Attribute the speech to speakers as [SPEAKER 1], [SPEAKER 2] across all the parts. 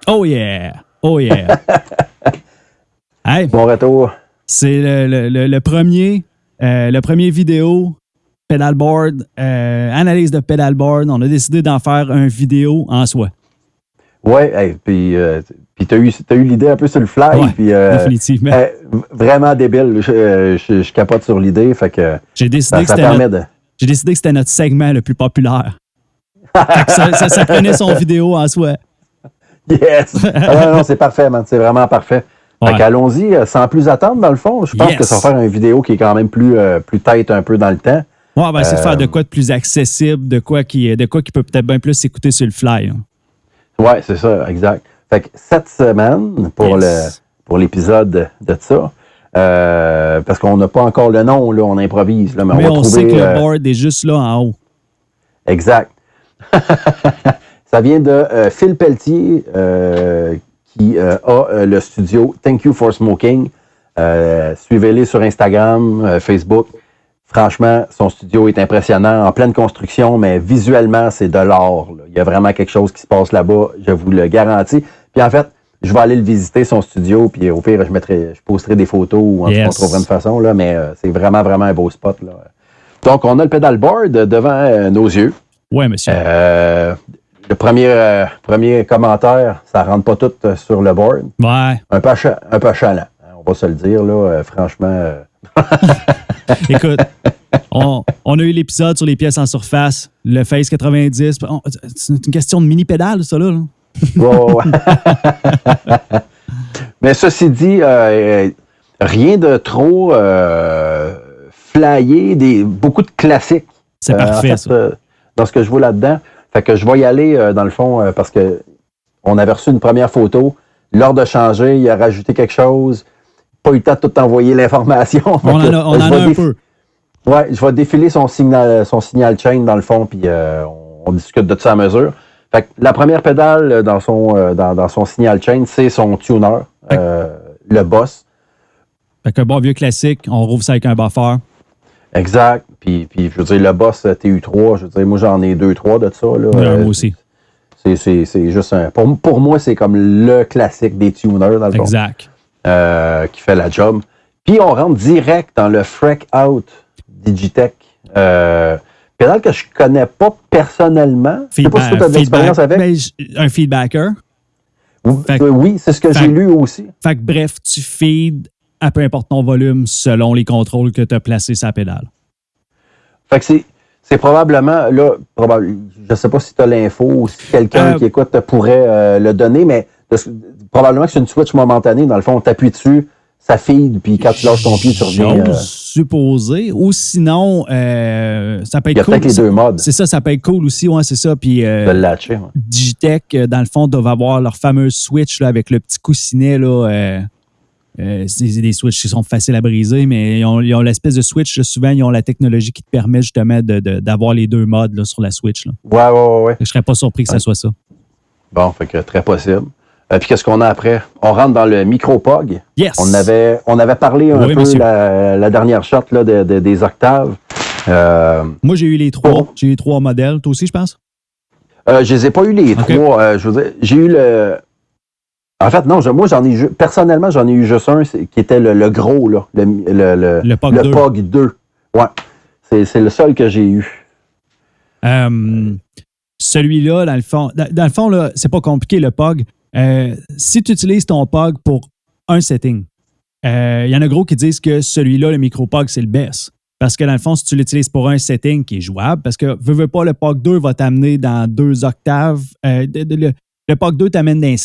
[SPEAKER 1] Oh yeah! Oh yeah! Hey,
[SPEAKER 2] Bon retour.
[SPEAKER 1] c'est le premier vidéo pedalboard, analyse de pedalboard. On a décidé d'en faire un vidéo en soi.
[SPEAKER 2] Ouais, hey, puis t'as eu l'idée un peu sur le fly.
[SPEAKER 1] Ouais,
[SPEAKER 2] puis,
[SPEAKER 1] définitivement.
[SPEAKER 2] Vraiment débile. Je capote sur l'idée. Fait que
[SPEAKER 1] J'ai décidé
[SPEAKER 2] ça permet de.
[SPEAKER 1] J'ai décidé que c'était notre segment le plus populaire. Fait que ça prenait son vidéo en soi.
[SPEAKER 2] Yes! Non, c'est parfait, man. C'est vraiment parfait.
[SPEAKER 1] Ouais.
[SPEAKER 2] Fait qu'allons-y, sans plus attendre, dans le fond. Je pense que ça va faire une vidéo qui est quand même plus tight un peu dans le temps.
[SPEAKER 1] Ouais, on va essayer de faire de quoi de plus accessible, de quoi qui peut peut-être bien plus s'écouter sur le fly. Hein.
[SPEAKER 2] Ouais, c'est ça, exact. Fait que cette semaine, pour l'épisode de ça, parce qu'on n'a pas encore le nom, là, on improvise. Là, mais
[SPEAKER 1] on sait que le board est juste là en haut.
[SPEAKER 2] Exact. Ça vient de Phil Pelletier, qui a le studio Thank You for Smoking. Suivez-les sur Instagram, Facebook. Franchement, son studio est impressionnant, en pleine construction, mais visuellement, c'est de l'art. Là. Il y a vraiment quelque chose qui se passe là-bas, je vous le garantis. Puis en fait, je vais aller le visiter, son studio, puis au pire, je posterai des photos ou en tout cas, on trouvera une façon, là, mais c'est vraiment, vraiment un beau spot. Là. Donc, on a le pedalboard devant nos yeux.
[SPEAKER 1] Oui, monsieur.
[SPEAKER 2] Le premier commentaire, ça rentre pas tout sur le board.
[SPEAKER 1] Ouais.
[SPEAKER 2] Un peu chalant, on va se le dire, là, franchement.
[SPEAKER 1] Écoute, on a eu l'épisode sur les pièces en surface, le Face 90. C'est une question de mini-pédale, ça, là.
[SPEAKER 2] Ouais. Mais ceci dit, rien de trop flyé, beaucoup de classiques.
[SPEAKER 1] C'est parfait, ça.
[SPEAKER 2] Dans ce que je vois là-dedans. Fait que je vais y aller, dans le fond, parce que on avait reçu une première photo. Lors de changer, il a rajouté quelque chose. Pas eu le temps de tout envoyer l'information.
[SPEAKER 1] On en a un peu.
[SPEAKER 2] Ouais, je vais défiler son signal chain dans le fond, puis on discute de ça à mesure. Fait que la première pédale dans son signal chain, c'est son tuner, le Boss.
[SPEAKER 1] Fait qu'un bon vieux classique, on rouvre ça avec un buffer.
[SPEAKER 2] Exact. Puis je veux dire, le Boss TU3, je veux dire, moi j'en ai 2-3 de ça. Là.
[SPEAKER 1] Moi aussi.
[SPEAKER 2] C'est juste un. Pour moi, c'est comme le classique des tuners, dans le fond.
[SPEAKER 1] Exact.
[SPEAKER 2] Qui fait la job. Puis on rentre direct dans le Freak Out Digitech. Pédale que je connais pas personnellement. Je sais pas si tu as de l'expérience avec.
[SPEAKER 1] Ben, un feedbacker.
[SPEAKER 2] Oui, c'est ce que j'ai lu aussi.
[SPEAKER 1] Fait que bref, tu feed à peu importe ton volume selon les contrôles que tu as placés sur la pédale.
[SPEAKER 2] Fait que c'est probablement, là, je sais pas si tu as l'info ou si quelqu'un qui écoute pourrait le donner, mais probablement que c'est une switch momentanée. Dans le fond, on t'appuie dessus, ça feed, puis quand tu lâches ton pied, tu reviens.
[SPEAKER 1] Supposé. Ou sinon, ça peut être cool.
[SPEAKER 2] Il y a peut-être les deux modes.
[SPEAKER 1] C'est ça peut être cool aussi, ouais, c'est ça. Puis
[SPEAKER 2] de le latcher. Ouais.
[SPEAKER 1] Digitech, dans le fond, doivent avoir leur fameuse switch là, avec le petit coussinet. Là, c'est des switches qui sont faciles à briser, mais ils ont l'espèce de switch. Là, souvent, ils ont la technologie qui te permet justement d'avoir les deux modes là, sur la switch. Là.
[SPEAKER 2] Ouais.
[SPEAKER 1] Je serais pas surpris que ça soit ça.
[SPEAKER 2] Bon, fait que très possible. Puis qu'est-ce qu'on a après? On rentre dans le micro-pog.
[SPEAKER 1] Yes!
[SPEAKER 2] On avait parlé un peu la dernière shot là, des octaves.
[SPEAKER 1] Moi, j'ai eu les trois. J'ai eu les trois modèles. Toi aussi, je pense?
[SPEAKER 2] Je les ai pas eu les trois. Je veux dire, j'ai eu le... En fait, non, moi, personnellement, j'en ai eu juste un qui était le gros, là, le POG 2. Ouais. C'est le seul que j'ai eu.
[SPEAKER 1] Celui-là, dans le fond là, c'est pas compliqué, le POG. Si tu utilises ton POG pour un setting, il y en a gros qui disent que celui-là, le micro-POG, c'est le best. Parce que dans le fond, si tu l'utilises pour un setting qui est jouable, parce que veux pas, le POG 2 va t'amener dans 2 octaves. Le POG 2 t'amène d'un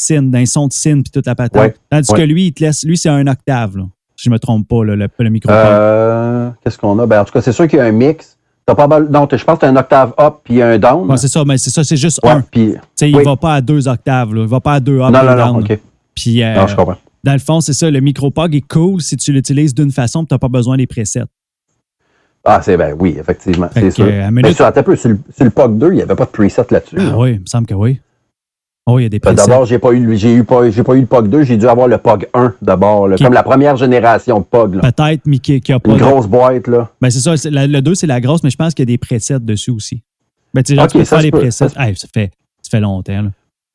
[SPEAKER 1] son de synth puis toute la patente.
[SPEAKER 2] Ouais,
[SPEAKER 1] Tandis que lui, il te laisse. Lui, c'est un octave, là, si je ne me trompe pas, là, le micro-POG.
[SPEAKER 2] Qu'est-ce qu'on a? Ben, en tout cas, c'est sûr qu'il y a un mix. Je pense que tu as un octave up puis un down.
[SPEAKER 1] Ouais, c'est ça, mais c'est juste un.
[SPEAKER 2] Puis,
[SPEAKER 1] il ne va pas à 2 octaves. Là. Il ne va pas à 2 up et down.
[SPEAKER 2] Non, OK.
[SPEAKER 1] Puis,
[SPEAKER 2] non, je comprends.
[SPEAKER 1] Dans le fond, c'est ça. Le micro-POG est cool si tu l'utilises d'une façon et tu n'as pas besoin des presets.
[SPEAKER 2] Ah, oui, effectivement. C'est sûr. Mais sur le POG 2, il n'y avait pas de preset là-dessus.
[SPEAKER 1] Oui, il me semble que oui. Oh, il y a des presets.
[SPEAKER 2] D'abord, j'ai pas eu le POG 2, j'ai dû avoir le POG 1 d'abord, comme la première génération de POG. Là.
[SPEAKER 1] Peut-être, mais qui a pas.
[SPEAKER 2] Une grosse boîte, là.
[SPEAKER 1] Ben, c'est ça. Le 2, c'est la grosse, mais je pense qu'il y a des presets dessus aussi. Ben, tu sais, tu peux faire les presets. Ça fait longtemps, là.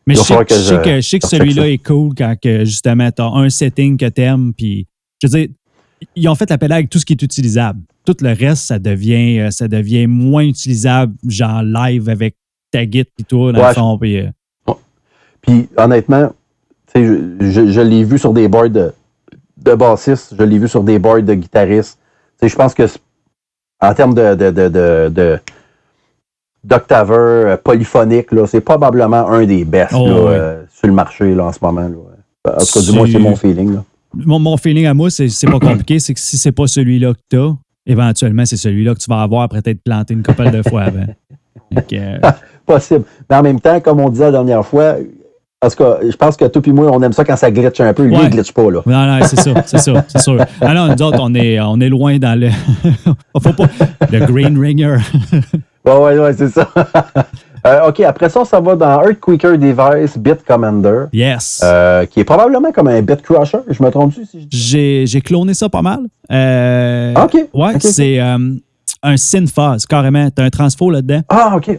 [SPEAKER 1] Mais je sais que celui-là est cool quand que, justement, tu as un setting que tu aimes. Puis, je veux dire, ils ont fait la pédale avec tout ce qui est utilisable. Tout le reste, ça devient moins utilisable, genre live avec ta guitare et tout, dans le fond.
[SPEAKER 2] Puis, honnêtement, je l'ai vu sur des boards de bassistes, je l'ai vu sur des boards de guitaristes. Je pense que en termes d'octaveur polyphonique, là, c'est probablement un des best sur le marché là, en ce moment. Là. En tout cas, du moins, c'est mon feeling. Là.
[SPEAKER 1] Mon feeling à moi, c'est pas compliqué, c'est que si c'est pas celui-là que tu as, éventuellement, c'est celui-là que tu vas avoir après t'être planté une couple de fois avant. Donc,
[SPEAKER 2] possible. Mais en même temps, comme on disait la dernière fois, parce que je pense que toi et moi, on aime ça quand ça glitch un peu. Lui, il glitch pas, là.
[SPEAKER 1] Non, c'est sûr. Alors, nous autres, on est loin dans le... Faut pas... Le Green Ringer.
[SPEAKER 2] Ouais, c'est ça. OK, après ça va dans Earthquaker Device Bit Commander.
[SPEAKER 1] Yes.
[SPEAKER 2] Qui est probablement comme un Bit Crusher. Je me trompe-tu?
[SPEAKER 1] J'ai cloné ça pas mal.
[SPEAKER 2] OK.
[SPEAKER 1] Ouais, okay. C'est un synthphase, carrément. Tu as un transfo là-dedans.
[SPEAKER 2] Ah, OK.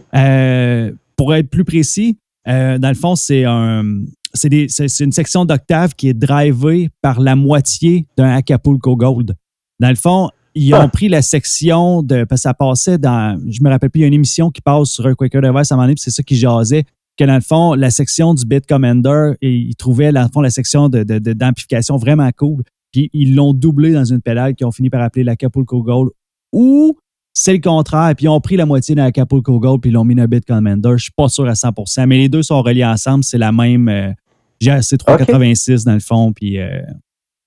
[SPEAKER 1] Pour être plus précis, dans le fond, c'est une section d'octave qui est drivée par la moitié d'un Acapulco Gold. Dans le fond, ils ont pris la section parce que ça passait dans, je me rappelle plus, il y a une émission qui passe sur un Quaker Device à un moment donné, puis c'est ça qui jasait, que dans le fond, la section du Bit Commander, ils trouvaient dans le fond la section d'amplification vraiment cool, puis ils l'ont doublé dans une pédale qu'ils ont fini par appeler l'Acapulco Gold, ou c'est le contraire, puis ils ont pris la moitié de l'Acapulco Gold, puis ils l'ont mis dans le Bit Commander. Je suis pas sûr à 100%, mais les deux sont reliés ensemble, c'est la même GRC 386 dans le fond, puis...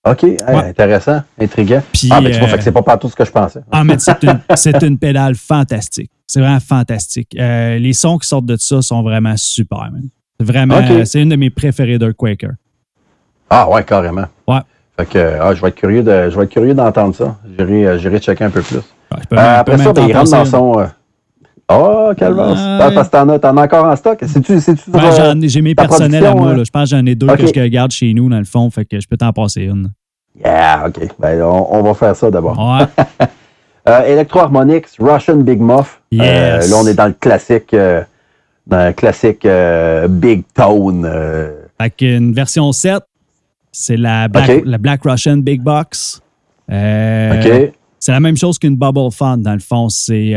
[SPEAKER 2] OK, intéressant, intriguant. Puis, mais tu vois, fait que c'est pas partout ce que je pensais.
[SPEAKER 1] Ah, mais c'est une pédale fantastique. C'est vraiment fantastique. Les sons qui sortent de ça sont vraiment super, man. Vraiment, c'est une de mes préférées d'Earthquaker. Ah
[SPEAKER 2] ouais, carrément.
[SPEAKER 1] Ouais.
[SPEAKER 2] Fait que je vais être curieux d'entendre ça. J'irai checker un peu plus.
[SPEAKER 1] Ouais,
[SPEAKER 2] après ça, il rentre dans son... calvaire. Parce que t'en as encore en stock.
[SPEAKER 1] J'ai mes personnels à moi. Là. Je pense que j'en ai deux que je garde chez nous, dans le fond. Fait que je peux t'en passer une.
[SPEAKER 2] Yeah, OK. Ben, on va faire ça d'abord.
[SPEAKER 1] Ouais.
[SPEAKER 2] Electro-Harmonix, Russian Big Muff.
[SPEAKER 1] Yes.
[SPEAKER 2] Là, on est dans le classique Big Tone.
[SPEAKER 1] Fait qu'une version 7, c'est la Black Russian Big Box.
[SPEAKER 2] OK.
[SPEAKER 1] C'est la même chose qu'une Bubble Font, dans le fond. C'est...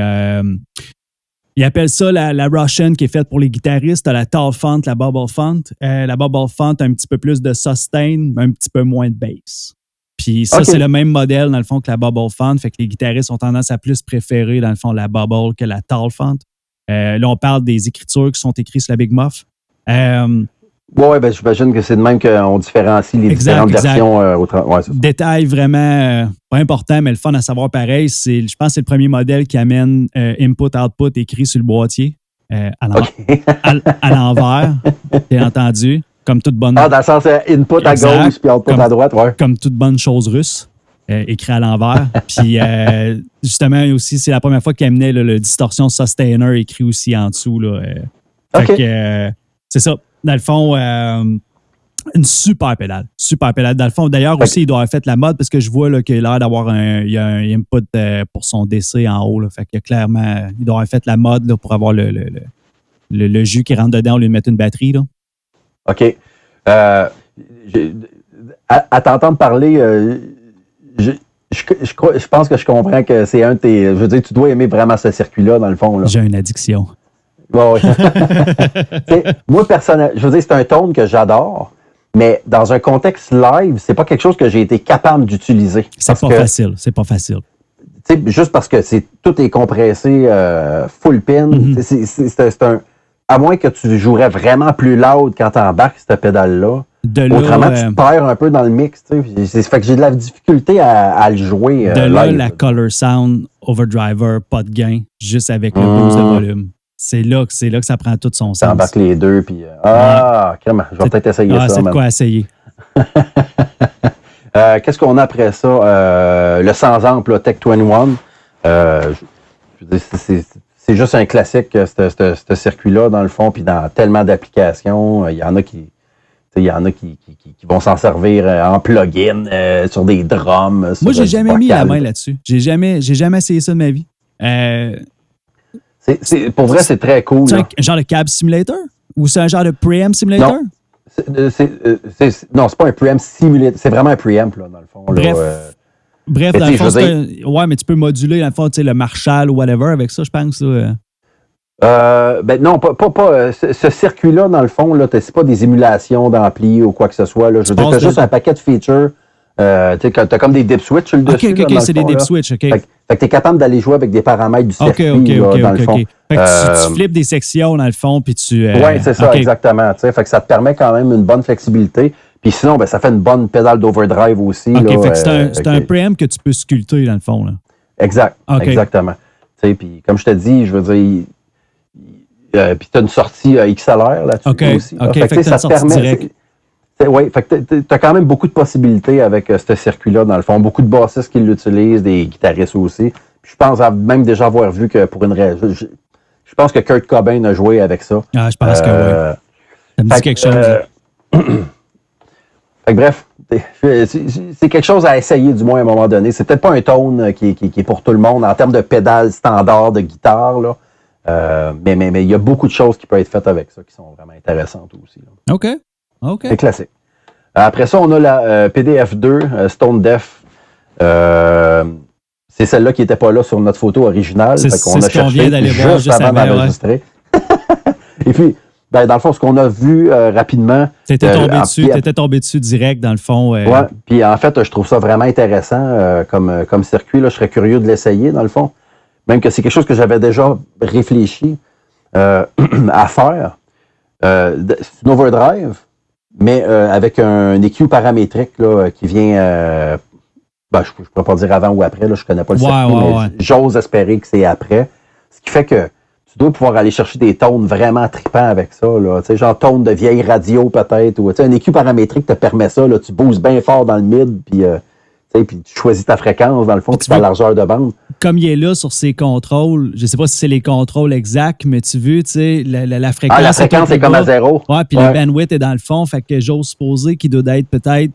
[SPEAKER 1] ils appellent ça la Russian qui est faite pour les guitaristes. T'as la Tall Font, la Bubble Font. La Bubble Font a un petit peu plus de sustain, mais un petit peu moins de bass. Puis ça, c'est le même modèle, dans le fond, que la Bubble Font. Fait que les guitaristes ont tendance à plus préférer, dans le fond, la Bubble que la Tall Font. Là, on parle des écritures qui sont écrites sur la Big Muff.
[SPEAKER 2] Oui, ben, j'imagine que c'est de même qu'on différencie les différentes versions.
[SPEAKER 1] Détail vraiment pas important, mais le fun à savoir pareil, je pense que c'est le premier modèle qui amène input-output écrit sur le boîtier à l'envers, bien entendu, comme toute bonne...
[SPEAKER 2] dans le sens input à gauche puis output à droite, ouais.
[SPEAKER 1] Comme toute bonne chose russe, écrit à l'envers. Puis justement, aussi, c'est la première fois qu'il amenait le distortion sustainer écrit aussi en dessous. Là, fait que c'est ça. Dans le fond, une super pédale. Super pédale. Dans le fond, d'ailleurs, aussi, il doit avoir fait la mode parce que je vois là, qu'il a l'air d'avoir il y a un input pour son DC en haut. Là. Fait que clairement, il doit avoir fait la mode là, pour avoir le jus qui rentre dedans au lieu de mettre une batterie. Là.
[SPEAKER 2] OK. À t'entendre parler, je pense que je comprends que c'est un de tes... Je veux dire, tu dois aimer vraiment ce circuit-là, dans le fond. Là.
[SPEAKER 1] J'ai une addiction.
[SPEAKER 2] Oui. Moi, personnellement, je veux dire, c'est un tone que j'adore, mais dans un contexte live, c'est pas quelque chose que j'ai été capable d'utiliser.
[SPEAKER 1] C'est pas facile.
[SPEAKER 2] Juste parce que tout est compressé full pin. Mm-hmm. C'est un... À moins que tu jouerais vraiment plus loud quand tu embarques cette pédale-là. Autrement, tu te perds un peu dans le mix. Ça fait que j'ai de la difficulté à le jouer
[SPEAKER 1] de là,
[SPEAKER 2] live.
[SPEAKER 1] La Color Sound Overdriver, pas de gain, juste avec le boost de volume. C'est là que ça prend tout son sens.
[SPEAKER 2] T'embarques les deux, puis... crème, je vais peut-être essayer ça.
[SPEAKER 1] C'est de quoi essayer.
[SPEAKER 2] Qu'est-ce qu'on a après ça? Le sans-ample, Tech 21. C'est juste un classique, ce circuit-là, dans le fond, puis dans tellement d'applications. Il y en a qui vont s'en servir en plugin, sur des drums.
[SPEAKER 1] Moi, j'ai jamais mis la main là-dessus. J'ai jamais essayé ça de ma vie. Pour
[SPEAKER 2] vrai, c'est très cool.
[SPEAKER 1] C'est un genre de cab simulator? Ou c'est un genre de preamp simulator?
[SPEAKER 2] Non, c'est pas un preamp simulator. C'est vraiment un preamp, là, dans le fond.
[SPEAKER 1] Bref.
[SPEAKER 2] Là,
[SPEAKER 1] Bref, dans le fond, ouais, mais tu peux moduler, dans le fond, le Marshall ou whatever avec ça, je pense. Là.
[SPEAKER 2] Ben non, pas ce circuit-là, dans le fond, là, c'est pas des émulations d'ampli ou quoi que ce soit. Là. Je veux dire, t'as juste un paquet de features. T'as comme des dip switch sur le dessus.
[SPEAKER 1] OK, c'est des dip switch, OK.
[SPEAKER 2] Fait que t'es capable d'aller jouer avec des paramètres du circuit, dans le fond.
[SPEAKER 1] Fait que tu flippes des sections, dans le fond, puis tu...
[SPEAKER 2] Oui, c'est ça, exactement. Fait que ça te permet quand même une bonne flexibilité. Puis sinon, ben, ça fait une bonne pédale d'overdrive aussi.
[SPEAKER 1] OK,
[SPEAKER 2] là,
[SPEAKER 1] fait que c'est un preamp que tu peux sculpter, dans le fond. Là.
[SPEAKER 2] Exact, exactement. Puis comme je te dis, je veux dire... puis tu as une sortie XLR là-dessus aussi. Là.
[SPEAKER 1] Fait que ça te permet... Direct.
[SPEAKER 2] Oui, fait que tu as quand même beaucoup de possibilités avec ce circuit-là, dans le fond. Beaucoup de bassistes qui l'utilisent, des guitaristes aussi. Puis je pense même déjà avoir vu que pour une raison... Je pense que Kurt Cobain a joué avec ça.
[SPEAKER 1] Ah, je pense que oui. Ça me dit quelque chose.
[SPEAKER 2] Fait que bref, c'est quelque chose à essayer du moins à un moment donné. C'est peut-être pas un tone qui est pour tout le monde en termes de pédales standard de guitare, là. Mais il y a beaucoup de choses qui peuvent être faites avec ça qui sont vraiment intéressantes aussi. Là.
[SPEAKER 1] OK.
[SPEAKER 2] C'est classique. Après ça, on a la PDF2 Stone Def. C'est celle-là qui n'était pas là sur notre photo originale.
[SPEAKER 1] C'est ce qu'on vient d'aller voir juste
[SPEAKER 2] avant d'enregistrer. Et puis, ben, dans le fond, ce qu'on a vu rapidement...
[SPEAKER 1] T'étais tombé dessus direct, dans le fond.
[SPEAKER 2] Oui, puis en fait, je trouve ça vraiment intéressant comme circuit. Là, je serais curieux de l'essayer, dans le fond. Même que c'est quelque chose que j'avais déjà réfléchi à faire. C'est une overdrive, mais avec un EQ paramétrique là, qui vient... je ne pourrais pas dire avant ou après, là, je ne connais pas le circuit, mais j'ose espérer que c'est après. Ce qui fait que tu dois pouvoir aller chercher des tones vraiment tripants avec ça. Là, genre tones de vieille radio peut-être. Ou un EQ paramétrique te permet ça. Là, tu boosts bien fort dans le mid, puis tu choisis ta fréquence dans le fond, puis ta largeur de bande.
[SPEAKER 1] Comme il est là sur ses contrôles, je ne sais pas si c'est les contrôles exacts, mais tu veux, la fréquence...
[SPEAKER 2] la fréquence est comme à zéro.
[SPEAKER 1] Oui, puis le bandwidth est dans le fond. Fait que j'ose supposer qu'il doit être peut-être...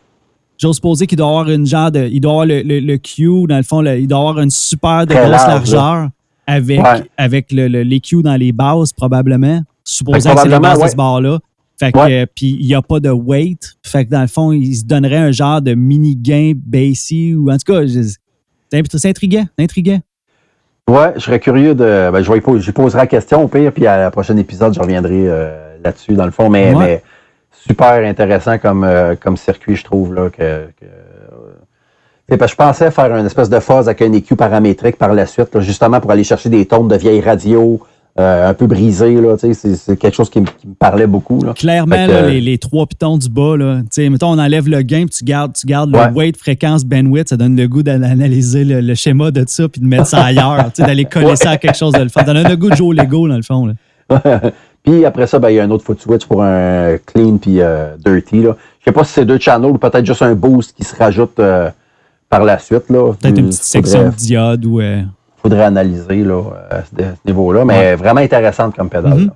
[SPEAKER 1] J'ose supposer qu'il doit avoir une genre de... Il doit avoir le Q, dans le fond, il doit avoir une super de grosse largeur avec l'EQ dans les basses, probablement. Supposant que c'est les basses de ce bar-là. Fait que, puis il n'y a pas de weight. Fait que dans le fond, il se donnerait un genre de mini-gain bassy ou en tout cas, c'est intriguant.
[SPEAKER 2] Ouais, je serais curieux de... Ben, je poserai la question au pire, puis à la prochaine épisode, je reviendrai là-dessus, dans le fond. Mais super intéressant comme circuit, je trouve, là, je pensais faire une espèce de phase avec un EQ paramétrique par la suite, là, justement pour aller chercher des tones de vieilles radios un peu brisées. Là, c'est quelque chose qui me parlait beaucoup. Là.
[SPEAKER 1] Clairement, les trois pitons du bas, là, mettons, on enlève le gain, puis tu gardes le weight, fréquence, bandwidth, ça donne le goût d'analyser le schéma de ça, puis de mettre ça ailleurs, d'aller coller ça à quelque chose de le fun. Ça donne le goût de jouer au Lego, dans le fond. Là.
[SPEAKER 2] Puis après ça, il y a un autre foot switch pour un clean puis dirty. Là. Je sais pas si c'est 2 channels ou peut-être juste un boost qui se rajoute par la suite. Là.
[SPEAKER 1] Peut-être une petite section de diode ou...
[SPEAKER 2] Faudrait analyser là, à ce niveau-là, mais vraiment intéressante comme pédale.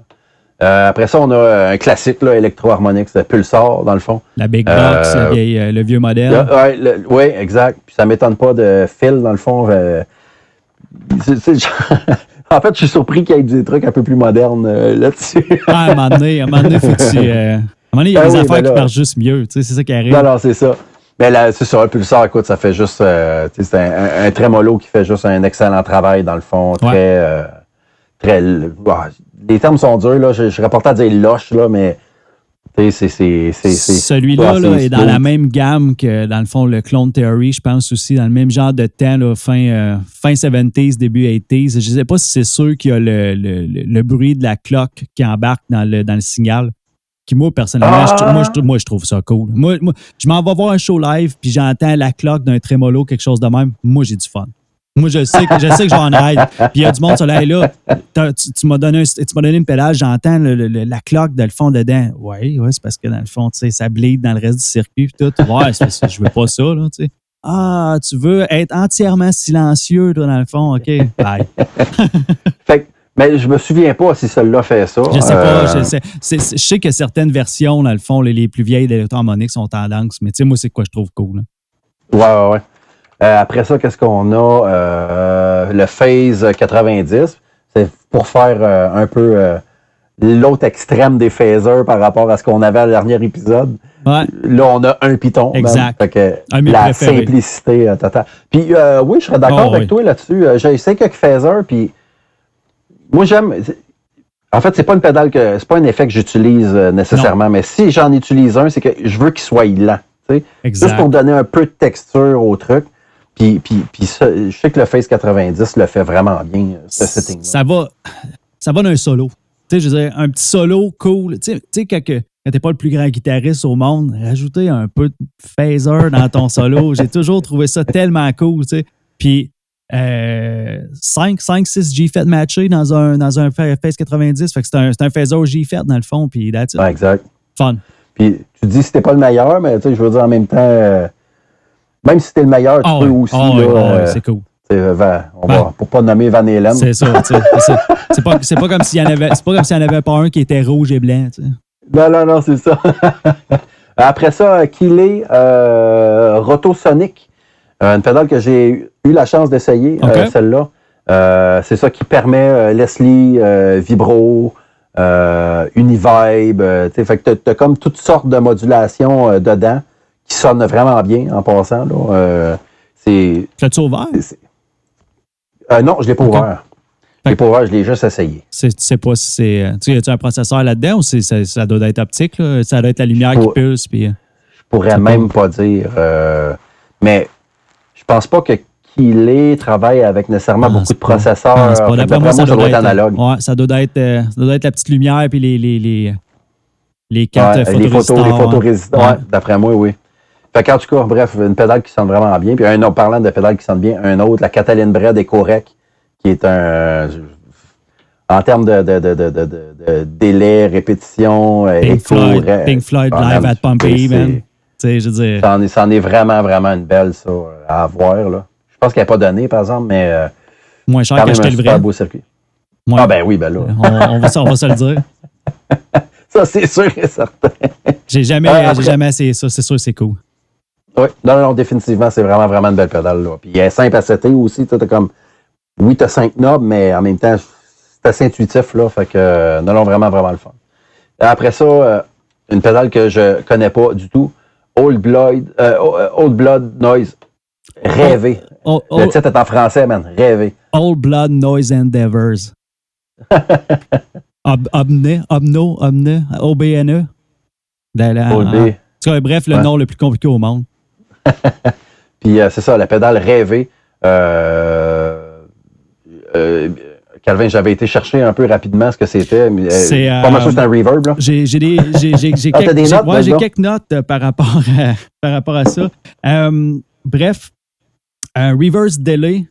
[SPEAKER 2] Après ça, on a un classique là, Electro-Harmonix de Pulsar, dans le fond.
[SPEAKER 1] La Big Box, le vieux modèle.
[SPEAKER 2] Oui, exact. Puis ça ne m'étonne pas de Phil, dans le fond. En fait, je suis surpris qu'il y ait des trucs un peu plus modernes là-dessus.
[SPEAKER 1] À un moment donné, faut que tu... à un moment donné, il y a des affaires qui marchent juste mieux. C'est ça qui arrive.
[SPEAKER 2] Non, c'est ça. Mais là, c'est ça, un Pulsar, écoute, ça fait juste... c'est un trémolo qui fait juste un excellent travail, dans le fond. Les termes sont durs, là. Je serais porté à dire loche, là, mais...
[SPEAKER 1] Celui-là là, est dans la même gamme que, dans le fond, le Clone Theory, je pense aussi, dans le même genre de temps, là, fin 70s, début 80s. Je ne sais pas si c'est sûr qu'il y a le bruit de la cloque qui embarque dans le signal. Qui, moi, personnellement, je trouve ça cool. Moi, je m'en vais voir un show live, puis j'entends la cloque d'un trémolo, quelque chose de même. Moi, j'ai du fun. Moi, je sais que je vais en être. Puis il y a du monde sur là, tu m'as donné une pédale, j'entends la cloque dans le fond dedans. Oui, c'est parce que dans le fond, tu sais, ça bleed dans le reste du circuit. Puis tout. Ouais, c'est parce que je veux pas ça, là, tu sais. Ah, tu veux être entièrement silencieux, toi, dans le fond. OK, bye.
[SPEAKER 2] Mais je me souviens pas si celle-là fait ça.
[SPEAKER 1] Je sais pas. Je sais que certaines versions, dans le fond, les plus vieilles d'Electro-Harmonix sont tendances, mais tu sais, moi, c'est quoi je trouve cool.
[SPEAKER 2] Là. Ouais. Après ça, qu'est-ce qu'on a? Le Phase 90. C'est pour faire un peu l'autre extrême des phasers par rapport à ce qu'on avait à le dernier épisode.
[SPEAKER 1] Ouais.
[SPEAKER 2] Là, on a un piton.
[SPEAKER 1] Exact.
[SPEAKER 2] Fait que la simplicité totale. Puis oui, je serais d'accord avec toi là-dessus. J'ai essayé quelques phasers, puis moi, j'aime... En fait, c'est pas un effet que j'utilise nécessairement, mais si j'en utilise un, c'est que je veux qu'il soit lent. Juste pour donner un peu de texture au truc. Puis ça, je sais que le Phase 90 le fait vraiment bien, ce setting-là.
[SPEAKER 1] Ça va d'un solo. Tu sais, je veux dire, un petit solo cool. Tu sais, quand t'es pas le plus grand guitariste au monde, rajouter un peu de phaser dans ton solo. J'ai toujours trouvé ça tellement cool, tu sais. Puis 5-6 G-Fed matchés dans un Phase 90. Fait que c'est un phaser G-Fed dans le fond. Puis that's it.
[SPEAKER 2] Ouais, exact.
[SPEAKER 1] Fun.
[SPEAKER 2] Puis tu dis si t'es pas le meilleur, mais tu sais, je veux dire en même temps, même si t'es le meilleur, tu peux aussi.
[SPEAKER 1] C'est cool.
[SPEAKER 2] Pour pas nommer Van Halen.
[SPEAKER 1] C'est ça, tu sais. C'est pas comme s'il y en avait pas un qui était rouge et blanc, tu sais.
[SPEAKER 2] Non, c'est ça. Après ça, Keeley Rotosonic, une pédale que j'ai eu la chance d'essayer, celle-là. C'est ça qui permet Leslie, Vibro, Univibe. Fait que t'as comme toutes sortes de modulations dedans qui sonnent vraiment bien en passant.
[SPEAKER 1] L'as-tu ouvert?
[SPEAKER 2] Non, je ne l'ai pas ouvert. Je l'ai juste essayé.
[SPEAKER 1] Tu sais pas si c'est. Tu as un processeur là-dedans ou ça doit être optique? Là? Ça doit être la lumière qui pulse. Puis,
[SPEAKER 2] je pourrais même pas dire. Mais je pense pas que Keeley travaille avec nécessairement beaucoup de processeurs.
[SPEAKER 1] D'après moi, ça doit être
[SPEAKER 2] analogue.
[SPEAKER 1] Ouais, ça doit être la petite lumière et les cartes photorésistants.
[SPEAKER 2] Les photorésistants, ouais, d'après moi, oui. Fait qu'en tout cas, bref, une pédale qui sonne vraiment bien. Puis un autre, parlant de pédale qui sonne bien, un autre, la Catalin Bread Ecorec, qui est en termes de délai, répétition,
[SPEAKER 1] Pink Floyd Live at Pompeii, man. Je veux dire.
[SPEAKER 2] C'en est vraiment, vraiment une belle, ça, à avoir, là. Je pense qu'elle n'est pas donnée, par exemple, mais.
[SPEAKER 1] Moins cher qu'acheter le vrai.
[SPEAKER 2] C'est un beau circuit.
[SPEAKER 1] Ouais.
[SPEAKER 2] Ben oui, ben là.
[SPEAKER 1] on va se le dire.
[SPEAKER 2] Ça, c'est sûr et certain.
[SPEAKER 1] J'ai jamais essayé ça. C'est sûr, c'est cool.
[SPEAKER 2] Oui, non, définitivement, c'est vraiment, vraiment une belle pédale, là. Puis elle est simple à setter aussi. Tu as comme. Oui, tu as 5 knobs, mais en même temps, c'est assez intuitif, là. Fait que, non, vraiment, vraiment le fun. Après ça, une pédale que je connais pas du tout. Old Blood Noise. Rêver. Le titre est en français, man. Rêver.
[SPEAKER 1] Old Blood Noise Endeavors. OBNE. Bref, le nom le plus compliqué au monde.
[SPEAKER 2] Puis c'est ça, la pédale Rêver. Calvin, j'avais été chercher un peu rapidement ce que c'était. C'est pas mal sûr que c'est un reverb, là.
[SPEAKER 1] J'ai quelques notes par rapport à ça. Bref, un reverse delay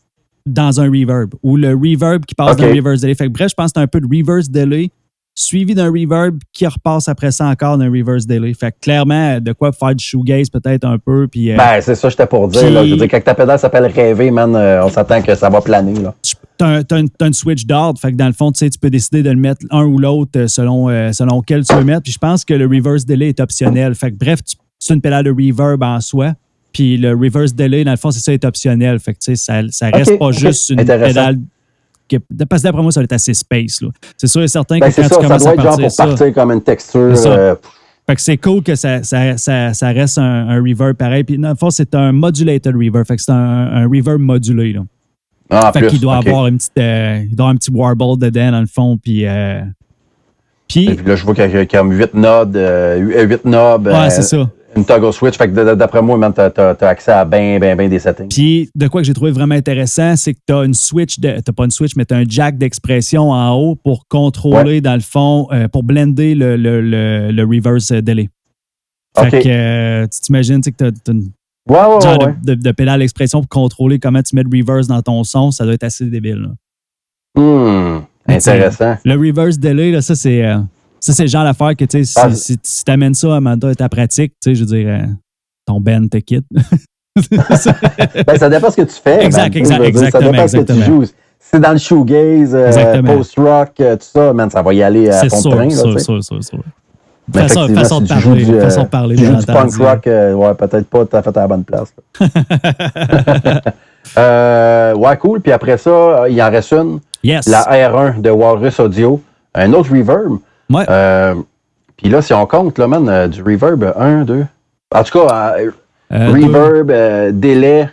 [SPEAKER 1] dans un reverb ou le reverb qui passe dans un reverse delay. Fait que bref, je pense que c'est un peu de reverse delay suivi d'un reverb qui repasse après ça encore d'un reverse delay. Fait que clairement, de quoi faire du shoegaze peut-être un peu. Puis,
[SPEAKER 2] c'est ça, j'étais pour dire. Là, je veux dire, quand ta pédale s'appelle Rêver, man, on s'attend que ça va planer. Là.
[SPEAKER 1] T'as une switch d'ordre. Fait que dans le fond, tu sais, tu peux décider de le mettre un ou l'autre selon quel tu veux mettre. Puis je pense que le reverse delay est optionnel. Fait que bref, c'est une pédale de reverb en soi. Puis le reverse delay, dans le fond, c'est ça, est optionnel. Fait que tu sais, ça reste pas juste une pédale. Parce que d'après moi, ça va être assez space. Là. C'est sûr et certain que quand tu commences à partir
[SPEAKER 2] ça partir comme une texture.
[SPEAKER 1] Fait que c'est cool que ça reste un reverb pareil. Puis dans le fond, c'est un modulated reverb. Fait que c'est un reverb modulé. Là. Fait qu'il doit avoir il doit avoir un petit warble dedans, dans le fond. Puis
[SPEAKER 2] et puis là, je vois qu'il y a comme 8 knobs.
[SPEAKER 1] Ouais, c'est ça.
[SPEAKER 2] Une toggle switch. Fait que d'après moi, t'as accès à bien des settings.
[SPEAKER 1] Puis, de quoi que j'ai trouvé vraiment intéressant, c'est que t'as une switch, t'as pas une switch, mais t'as un jack d'expression en haut pour contrôler, dans le fond, pour blender le reverse delay. Fait que, tu t'imagines que t'as une genre de pédale d'expression pour contrôler comment tu mets le reverse dans ton son, ça doit être assez débile.
[SPEAKER 2] Intéressant.
[SPEAKER 1] Le reverse delay, là, ça, c'est le genre d'affaire que, tu sais, si tu amènes ça à ta pratique, tu sais, je veux dire, ton band te quitte.
[SPEAKER 2] Ça dépend ce que tu fais.
[SPEAKER 1] Exactement.
[SPEAKER 2] Ça dépend ce que tu joues. Si c'est dans le shoegaze, post-rock, tout ça, man, ça va y aller à fond de train.
[SPEAKER 1] C'est sûr. Façon de parler.
[SPEAKER 2] Tu joues du punk rock, peut-être pas tout à fait à la bonne place. Cool. Puis après ça, il en reste une.
[SPEAKER 1] Yes.
[SPEAKER 2] La R1 de Walrus Audio. Un autre reverb.
[SPEAKER 1] Ouais.
[SPEAKER 2] Puis là, si on compte, là, man, du reverb, 1, 2. En tout cas, reverb, délai,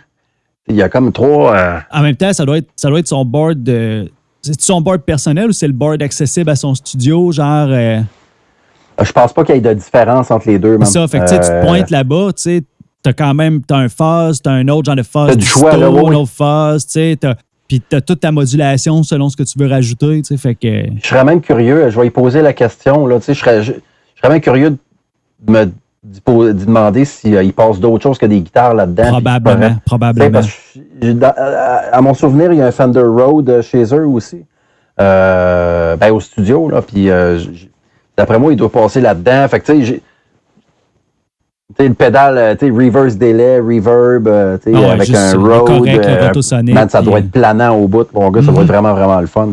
[SPEAKER 2] il y a comme 3.
[SPEAKER 1] En même temps, ça doit être son board de. C'est son board personnel ou c'est le board accessible à son studio, genre.
[SPEAKER 2] Je pense pas qu'il y ait de différence entre les deux, man.
[SPEAKER 1] C'est ça, fait que tu te pointes là-bas, tu sais, t'as un fuzz, t'as un autre genre de fuzz.
[SPEAKER 2] T'as du choix, là,
[SPEAKER 1] un autre fuzz, tu sais, puis t'as toute ta modulation selon ce que tu veux rajouter, tu sais, fait que...
[SPEAKER 2] Je serais même curieux, je vais y poser la question, là, tu sais, je serais même curieux de demander s'il passe d'autres choses que des guitares là-dedans.
[SPEAKER 1] Probablement.
[SPEAKER 2] Parce que à mon souvenir, il y a un Fender Rhodes chez eux aussi, au studio, là, puis d'après moi, il doit passer là-dedans. Fait que, tu sais, le pédale, tu sais, reverse delay, reverb, tu sais, avec un Rhodes, ça doit être planant au bout, mon gars, ça doit être vraiment, vraiment le fun.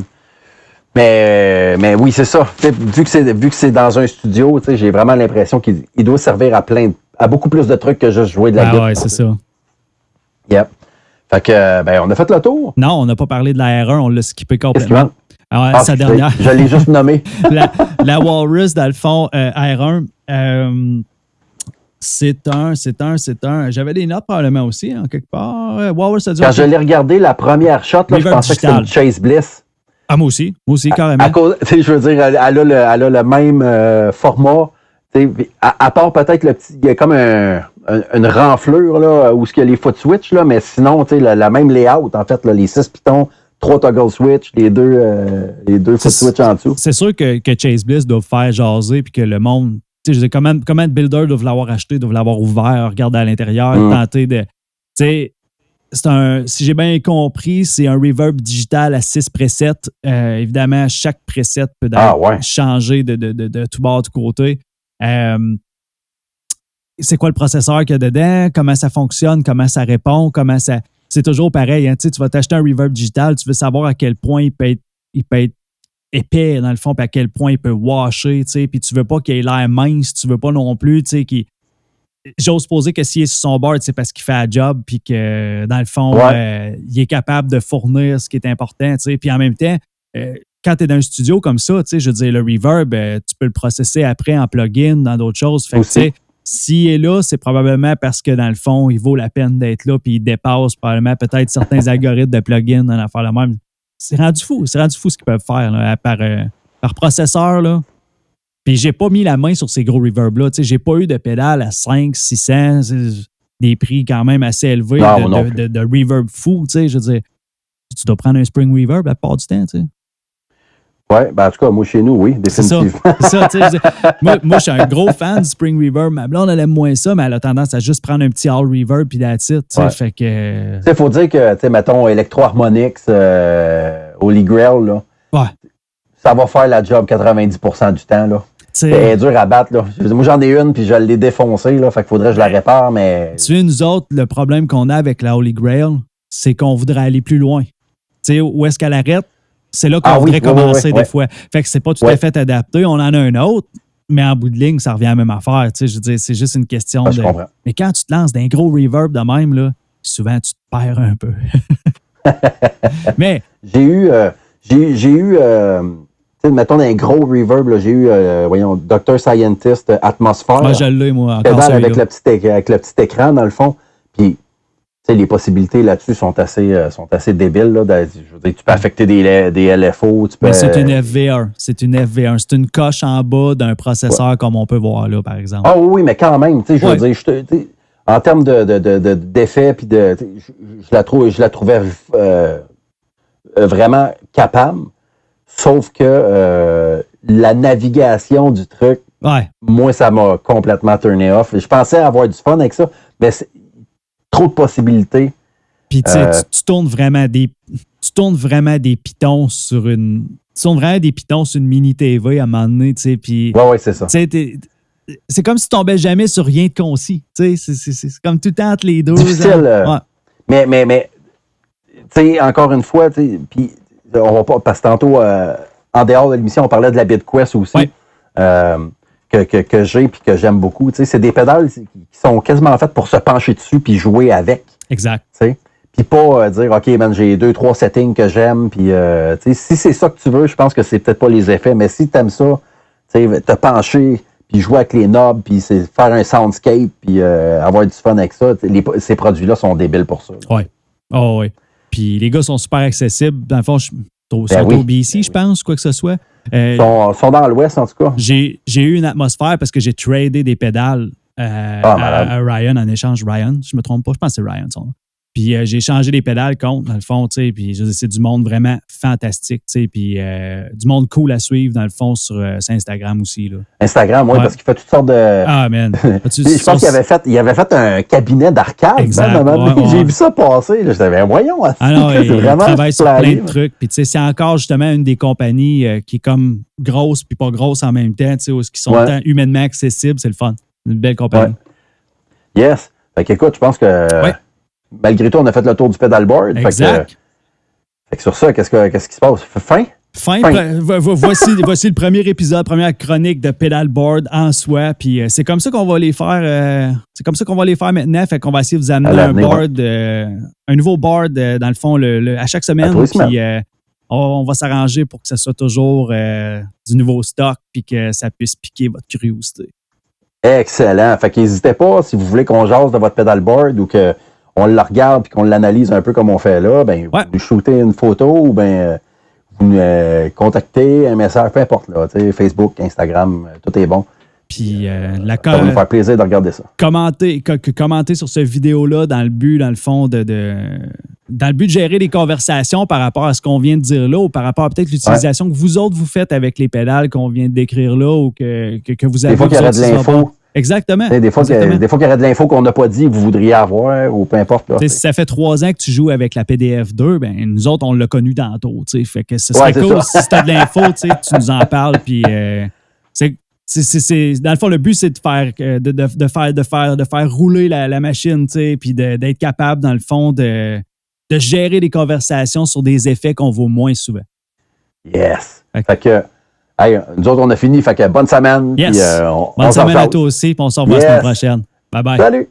[SPEAKER 2] Mais oui, c'est ça. Vu que c'est dans un studio, tu sais, j'ai vraiment l'impression qu'il doit servir à beaucoup plus de trucs que juste jouer de la guitare.
[SPEAKER 1] Ouais, c'est ça.
[SPEAKER 2] Yep. Fait que, on a fait le tour.
[SPEAKER 1] Non, on n'a pas parlé de la R1, on l'a skippé complètement. Sa dernière.
[SPEAKER 2] Je l'ai juste nommé.
[SPEAKER 1] la Walrus, dans le fond, R1, c'est un. J'avais des notes probablement aussi, en quelque part. Walrus,
[SPEAKER 2] quand je l'ai regardé, la première shot, là, je pensais que c'était une Chase Bliss.
[SPEAKER 1] Ah, moi aussi, carrément.
[SPEAKER 2] Je veux dire, elle a le même format. À part peut-être le petit. Il y a comme une renflure là, où il y a les foot switch, là, mais sinon, la même layout, en fait, là, les 6 pitons, 3 toggle switch, les deux foot switch en dessous.
[SPEAKER 1] C'est sûr que Chase Bliss doit faire jaser puis que le monde. Je sais, comment de builders doivent l'avoir acheté, doivent l'avoir ouvert, regarder à l'intérieur, tenter de. Si j'ai bien compris, c'est un reverb digital à 6 presets. Évidemment, chaque preset peut changer de tout bord, de tout côté. C'est quoi le processeur qu'il y a dedans? Comment ça fonctionne? Comment ça répond? C'est toujours pareil. Hein? Tu vas t'acheter un reverb digital, tu veux savoir à quel point il peut être épais, dans le fond, puis à quel point il peut washer, puis tu veux pas qu'il ait l'air mince, tu veux pas non plus, j'ose supposer que s'il est sur son board, c'est parce qu'il fait un job, puis que, dans le fond, il est capable de fournir ce qui est important, puis en même temps, quand tu es dans un studio comme ça, je veux dire, le reverb, tu peux le processer après en plugin, dans d'autres choses, fait que, s'il est là, c'est probablement parce que, dans le fond, il vaut la peine d'être là, puis il dépasse probablement peut-être certains algorithmes de plugin dans l'affaire la même. C'est rendu fou ce qu'ils peuvent faire là, par processeur, là. Puis j'ai pas mis la main sur ces gros reverbs-là. J'ai pas eu de pédale à 500, 600, des prix quand même assez élevés de reverb fou. Je veux dire, tu dois prendre un spring reverb la plupart du temps.
[SPEAKER 2] Oui, en tout cas, moi, chez nous, oui, définitivement.
[SPEAKER 1] C'est ça, moi, je suis un gros fan du spring reverb. Ma blonde, elle aime moins ça, mais elle a tendance à juste prendre un petit all reverb puis that's it. Fait que...
[SPEAKER 2] Il faut dire que, mettons, Electro Harmonix, Holy Grail, là, ça va faire la job 90% du temps, là. C'est dur à battre, là. Moi, j'en ai une, puis je l'ai défoncée, là. Fait qu'il faudrait que je la répare, mais...
[SPEAKER 1] Tu sais, nous autres, le problème qu'on a avec la Holy Grail, c'est qu'on voudrait aller plus loin. Tu sais, où est-ce qu'elle arrête? C'est là qu'on voudrait commencer des fois. Fait que c'est pas tout à fait adapté. On en a un autre, mais en bout de ligne, ça revient à la même affaire. Tu sais, je veux dire, c'est juste une question
[SPEAKER 2] je comprends.
[SPEAKER 1] Mais quand tu te lances d'un gros reverb de même, là, souvent, tu te perds un peu. Mais...
[SPEAKER 2] J'ai eu mettons un gros reverb, là, j'ai eu, Dr. Scientist Atmosphere.
[SPEAKER 1] Moi, je l'ai, moi, encore
[SPEAKER 2] pédale avec le petit écran, dans le fond. Puis, les possibilités là-dessus sont assez débiles. Là, je veux dire, tu peux affecter des LFO.
[SPEAKER 1] Mais c'est une FV1. C'est une coche en bas d'un processeur comme on peut voir là, par exemple.
[SPEAKER 2] Ah oui, mais quand même, je veux dire, en termes d'effets, puis je la trouvais vraiment capable. Sauf que la navigation du truc, moi, ça m'a complètement turné off. Je pensais avoir du fun avec ça, mais c'est trop de possibilités.
[SPEAKER 1] Puis tu sais, tu tournes vraiment des pitons sur une... Tu tournes vraiment des pitons sur une mini TV à un moment donné, tu sais, puis...
[SPEAKER 2] Ouais, c'est ça.
[SPEAKER 1] C'est comme si tu tombais jamais sur rien de concis, tu sais, c'est comme tout le temps entre les deux.
[SPEAKER 2] Difficile. Mais tu sais, encore une fois, tu sais, puis on va pas... Parce que tantôt, en dehors de l'émission, on parlait de la BitQuest aussi. Que j'ai puis que j'aime beaucoup. Tu sais, c'est des pédales qui sont quasiment faites pour se pencher dessus puis jouer avec.
[SPEAKER 1] Exact.
[SPEAKER 2] Tu sais, puis pas dire, OK, man, j'ai 2-3 settings que j'aime. Puis, tu sais, si c'est ça que tu veux, je pense que c'est peut-être pas les effets. Mais si tu aimes ça, tu te pencher, puis jouer avec les knobs, puis faire un soundscape, puis avoir du fun avec ça. Ces produits-là sont débiles pour ça.
[SPEAKER 1] Oui. Oh, oui. Puis les gars sont super accessibles. Dans le fond, sont au BC, je pense, quoi que ce soit.
[SPEAKER 2] Ils sont dans l'Ouest, en tout cas.
[SPEAKER 1] J'ai eu une atmosphère parce que j'ai tradé des pédales à Ryan en échange. Ryan, je me trompe pas, je pense que c'est Ryan son nom. Puis j'ai changé les pédales contre, dans le fond, tu sais, puis c'est du monde vraiment fantastique, tu sais, puis du monde cool à suivre, dans le fond, sur Instagram aussi, là.
[SPEAKER 2] Instagram, oui, parce qu'il fait toutes sortes de...
[SPEAKER 1] Ah, man.
[SPEAKER 2] Je pense qu'il avait fait un cabinet d'arcade.
[SPEAKER 1] Exact.
[SPEAKER 2] J'ai vu ça passer, là, je disais, voyons.
[SPEAKER 1] Ah non, il travaille sur plein de
[SPEAKER 2] livre.
[SPEAKER 1] trucs, puis tu sais, c'est encore justement une des compagnies qui est comme grosse puis pas grosse en même temps, tu sais, qui sont tant humainement accessibles, c'est le fun. Une belle compagnie.
[SPEAKER 2] Ouais. Yes. Fait qu'écoute, je pense que... Malgré tout, on a fait le tour du pedalboard.
[SPEAKER 1] Exact.
[SPEAKER 2] Fait que sur ça, qu'est-ce qui se passe? Fin?
[SPEAKER 1] Voici le premier épisode, première chronique de pedalboard en soi. Puis c'est comme ça qu'on va les faire. C'est comme ça qu'on va les faire maintenant. Fait qu'on va essayer de vous amener un board, un nouveau board, dans le fond, à chaque semaine. Puis on va s'arranger pour que ça soit toujours du nouveau stock puis que ça puisse piquer votre curiosité.
[SPEAKER 2] Excellent. Fait qu'hésitez pas, si vous voulez qu'on jase de votre pedalboard ou que on le regarde et qu'on l'analyse un peu comme on fait là, ben, vous nous shootez une photo ou ben, vous nous contactez, un message, peu importe, là, Facebook, Instagram, tout est bon.
[SPEAKER 1] Puis
[SPEAKER 2] ça va nous faire plaisir de regarder ça.
[SPEAKER 1] Commentez sur cette vidéo-là dans le but, dans le fond, dans le but de gérer les conversations par rapport à ce qu'on vient de dire là ou par rapport à peut-être l'utilisation que vous autres vous faites avec les pédales qu'on vient de décrire là ou que vous avez.
[SPEAKER 2] Des fois qu'il y aurait de l'info.
[SPEAKER 1] Exactement.
[SPEAKER 2] Des fois qu'il y aurait de l'info qu'on n'a pas dit et que vous voudriez avoir ou peu importe. Là,
[SPEAKER 1] si ça fait 3 ans que tu joues avec la PDF2, ben nous autres, on l'a connu tantôt. Fait que ce serait cool si tu as de l'info, tu nous en parles. Puis dans le fond, le but, c'est de faire rouler la machine, puis d'être capable, dans le fond, de gérer les conversations sur des effets qu'on voit moins souvent.
[SPEAKER 2] Yes. Fait que hey, nous autres, on a fini. Fait que bonne semaine.
[SPEAKER 1] Yes.
[SPEAKER 2] Puis,
[SPEAKER 1] bonne semaine à toi aussi. Puis on se revoit la semaine prochaine. Bye bye.
[SPEAKER 2] Salut.